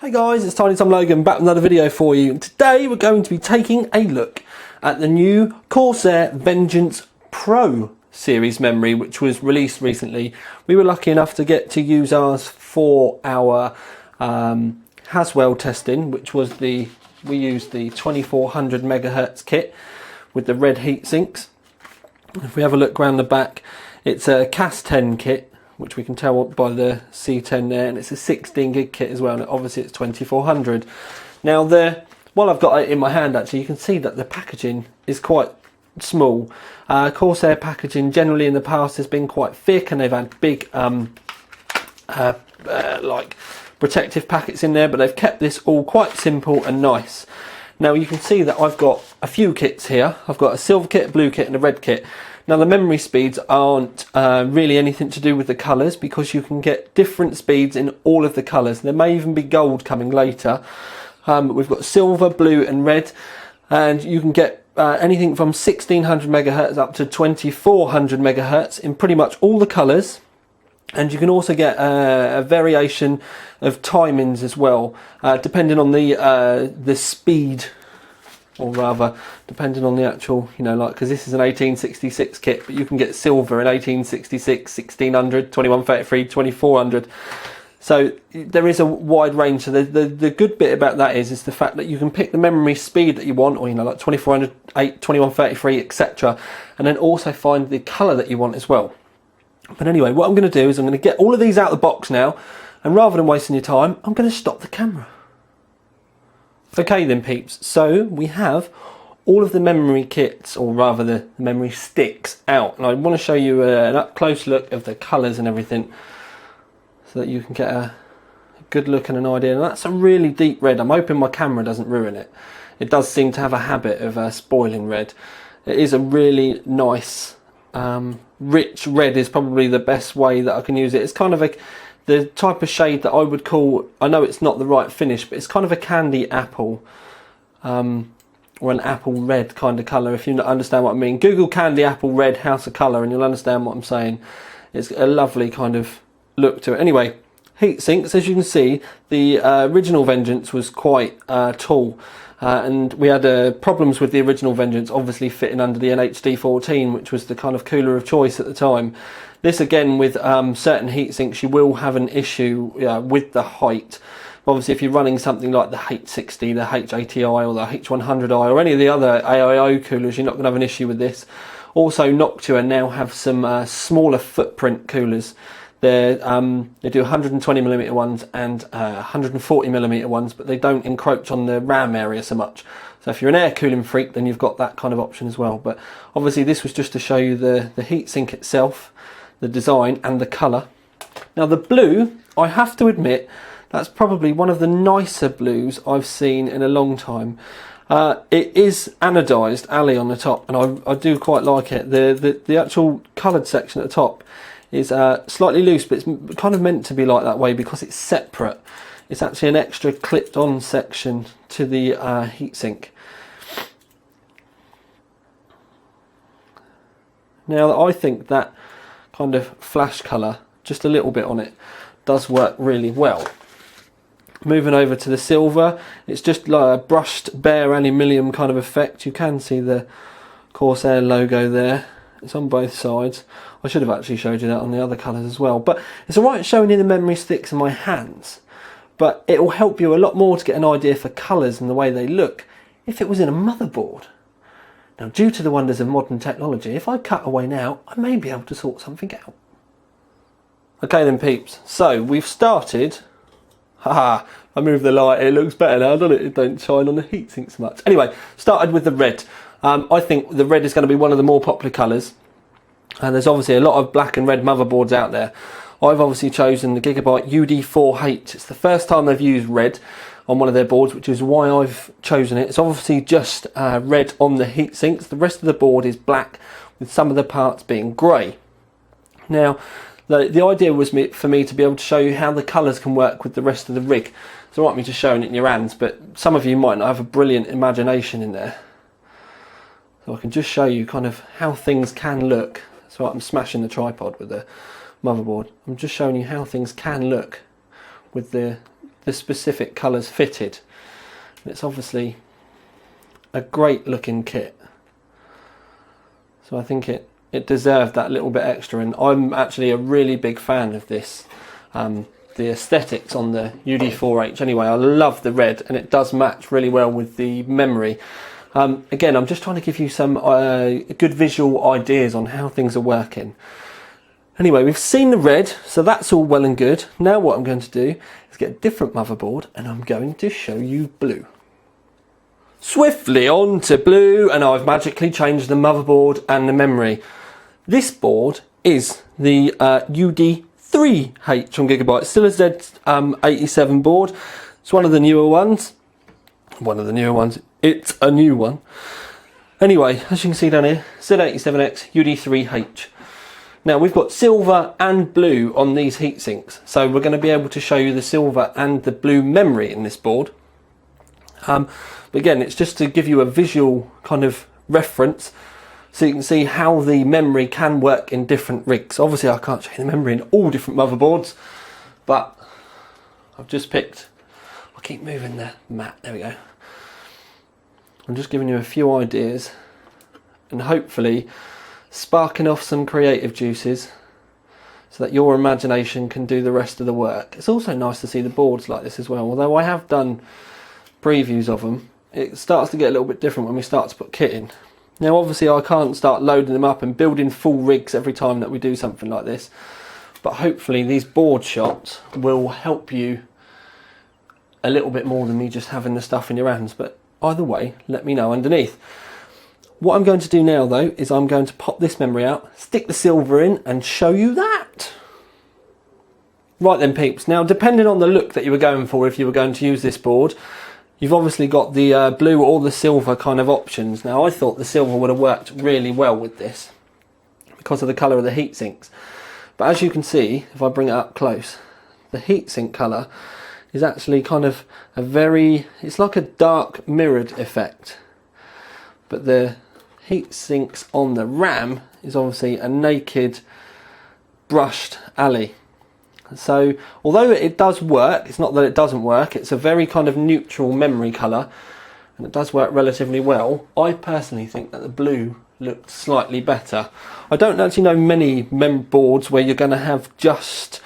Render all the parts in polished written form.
Hey guys, it's Tiny Tom Logan back with another video for you. And today we're going to be taking a look at the new Corsair Vengeance Pro series memory, which was released recently. We were lucky enough to get to use ours for our Haswell testing, which was we used the 2400 megahertz kit with the red heat sinks. If we have a look around the back, it's a CAS 10 kit, which we can tell by the C10 there, and it's a 16 gig kit as well, and obviously it's 2400. Now while I've got it in my hand, actually, you can see that the packaging is quite small. Corsair packaging generally in the past has been quite thick, and they've had big like protective packets in there, but they've kept this all quite simple and nice. Now you can see that I've got a few kits here. I've got a silver kit, a blue kit and a red kit. Now the memory speeds aren't really anything to do with the colours, because you can get different speeds in all of the colours. There may even be gold coming later. We've got silver, blue and red, and you can get anything from 1600 megahertz up to 2400 megahertz in pretty much all the colours. And you can also get a variation of timings as well, depending on the speed, or rather depending on the actual, like, because this is an 1866 kit, but you can get silver in 1866, 1600, 2133, 2400. So there is a wide range. So the good bit about that is the fact that you can pick the memory speed that you want, or like 2400, 2133, etc., and then also find the colour that you want as well. But anyway, what I'm going to do is I'm going to get all of these out of the box now, and rather than wasting your time, I'm going to stop the camera. Okay then peeps, so we have all of the memory kits, or rather the memory sticks, out, and I want to show you an up close look of the colours and everything, so that you can get a good look and an idea. And that's a really deep red. I'm hoping my camera doesn't ruin it. It does seem to have a habit of spoiling red. It is a really nice rich red, is probably the best way that I can use it. It's kind of the type of shade that I would call, I know it's not the right finish, but it's kind of a candy apple, or an apple red kind of colour, if you understand what I mean. Google candy apple red house of colour and you'll understand what I'm saying. It's a lovely kind of look to it. Anyway, heat sinks, as you can see, the original Vengeance was quite tall. And we had problems with the original Vengeance obviously fitting under the NHD14, which was the kind of cooler of choice at the time. This again, with certain heat sinks, you will have an issue with the height. Obviously, if you're running something like the H60, the H80i or the H100i or any of the other AIO coolers, you're not going to have an issue with this. Also, Noctua now have some smaller footprint coolers. They do 120mm ones and 140mm ones, but they don't encroach on the RAM area so much. So if you're an air cooling freak, then you've got that kind of option as well. But obviously this was just to show you the heatsink itself, the design and the colour. Now the blue, I have to admit, that's probably one of the nicer blues I've seen in a long time. It is anodised Ali on the top, and I do quite like it. The actual coloured section at the top is slightly loose, but it's kind of meant to be like that way because it's separate. It's actually an extra clipped on section to the heatsink. Now I think that kind of flash colour, just a little bit on it, does work really well. Moving over to the silver, it's just like a brushed bare aluminium kind of effect. You can see the Corsair logo there. It's on both sides. I should have actually showed you that on the other colours as well. But it's alright showing you the memory sticks in my hands, but it will help you a lot more to get an idea for colours and the way they look if it was in a motherboard. Now, due to the wonders of modern technology, if I cut away now, I may be able to sort something out. Okay then peeps, so we've started. Haha, I moved the light, it looks better now, doesn't it? It don't shine on the heatsink so much. Anyway, started with the red. I think the red is going to be one of the more popular colours, and there's obviously a lot of black and red motherboards out there. I've obviously chosen the Gigabyte UD4H. It's the first time they've used red on one of their boards, which is why I've chosen it. It's obviously just red on the heat sinks. The rest of the board is black, with some of the parts being grey. Now, the idea was for me to be able to show you how the colours can work with the rest of the rig. It's alright me just showing it in your hands, but some of you might not have a brilliant imagination in there. So I can just show you kind of how things can look. So I'm smashing the tripod with the motherboard. I'm just showing you how things can look with the the specific colours fitted. It's obviously a great looking kit, so I think it deserved that little bit extra, and I'm actually a really big fan of this. The aesthetics on the UD4H anyway, I love the red, and it does match really well with the memory. Again, I'm just trying to give you some good visual ideas on how things are working. Anyway, we've seen the red, so that's all well and good. Now what I'm going to do is get a different motherboard, and I'm going to show you blue. Swiftly on to blue, and I've magically changed the motherboard and the memory. This board is the UD3H from Gigabyte, still a Z87 board. It's one of the newer ones. It's a new one. Anyway, as you can see down here, Z87X UD3H. Now we've got silver and blue on these heatsinks, so we're going to be able to show you the silver and the blue memory in this board. But again, it's just to give you a visual kind of reference, so you can see how the memory can work in different rigs. Obviously I can't show you the memory in all different motherboards, but I've just picked, I'll keep moving the mat, there we go. I'm just giving you a few ideas and hopefully sparking off some creative juices so that your imagination can do the rest of the work. It's also nice to see the boards like this as well. Although I have done previews of them, it starts to get a little bit different when we start to put kit in. Now obviously I can't start loading them up and building full rigs every time that we do something like this, but hopefully these board shots will help you a little bit more than me just having the stuff in your hands. But either way, let me know underneath. What I'm going to do now though is I'm going to pop this memory out, stick the silver in and show you that. Right then peeps, now depending on the look that you were going for, if you were going to use this board, you've obviously got the blue or the silver kind of options. Now I thought the silver would have worked really well with this because of the colour of the heatsinks. But as you can see, if I bring it up close, the heatsink colour is actually kind of a very, it's like a dark mirrored effect. But the heatsinks on the RAM is obviously a naked brushed alley. So although it does work, it's not that it doesn't work, it's a very kind of neutral memory colour and it does work relatively well. I personally think that the blue looks slightly better. I don't actually know many boards where you're going to have just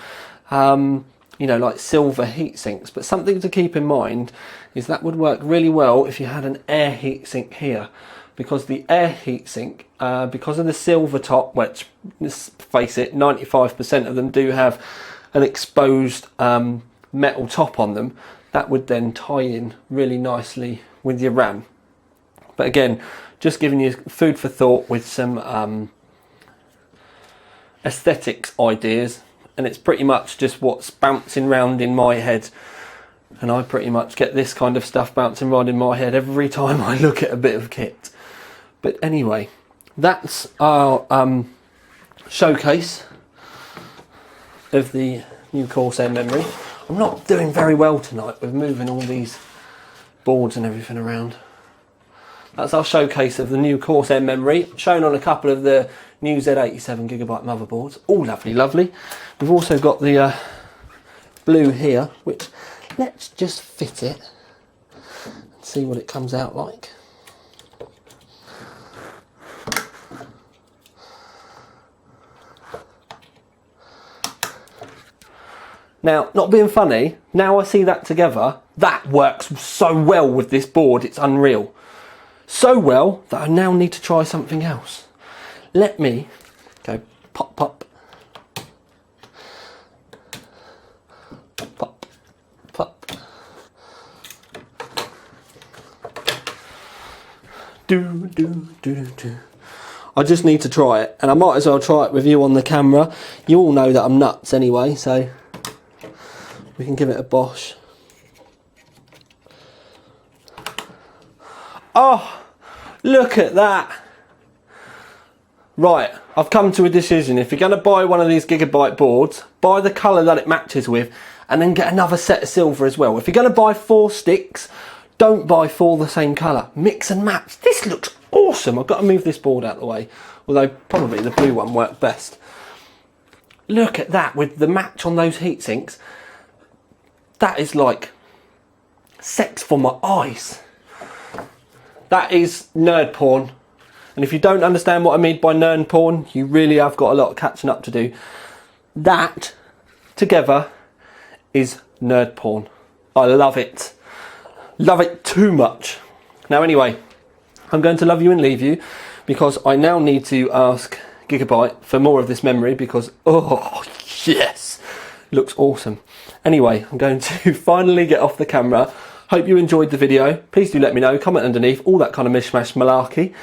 you know, like silver heatsinks, but something to keep in mind is that would work really well if you had an air heatsink here, because the air heatsink, because of the silver top, which, let's face it, 95% of them do have an exposed metal top on them, that would then tie in really nicely with your RAM. But again, just giving you food for thought with some aesthetics ideas, and it's pretty much just what's bouncing round in my head, and I pretty much get this kind of stuff bouncing around in my head every time I look at a bit of kit. But anyway, that's our showcase of the new Corsair memory. I'm not doing very well tonight with moving all these boards and everything around. That's our showcase of the new Corsair memory, shown on a couple of the new Z87 Gigabyte motherboards. All lovely, lovely. We've also got the blue here, which, let's just fit it and see what it comes out like. Now, not being funny, now I see that together, that works so well with this board, it's unreal. So well that I now need to try something else. Let me go pop, pop, pop, pop. Do, do, do, do. I just need to try it, and I might as well try it with you on the camera. You all know that I'm nuts anyway, so we can give it a bosh. Oh, look at that. Right, I've come to a decision. If you're going to buy one of these Gigabyte boards, buy the colour that it matches with, and then get another set of silver as well. If you're going to buy 4 sticks, don't buy 4 the same colour. Mix and match. This looks awesome. I've got to move this board out of the way, although probably the blue one worked best. Look at that with the match on those heat sinks. That is like Sex for my eyes. That is nerd porn. And if you don't understand what I mean by nerd porn, you really have got a lot of catching up to do. That together is nerd porn. I love it. Love it too much. Now anyway, I'm going to love you and leave you because I now need to ask Gigabyte for more of this memory because, oh yes, looks awesome. Anyway, I'm going to finally get off the camera. Hope you enjoyed the video. Please do let me know, comment underneath, all that kind of mishmash malarkey.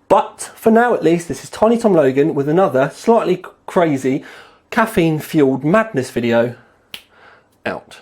But for now at least, this is Tiny Tom Logan with another slightly crazy caffeine fueled madness video out.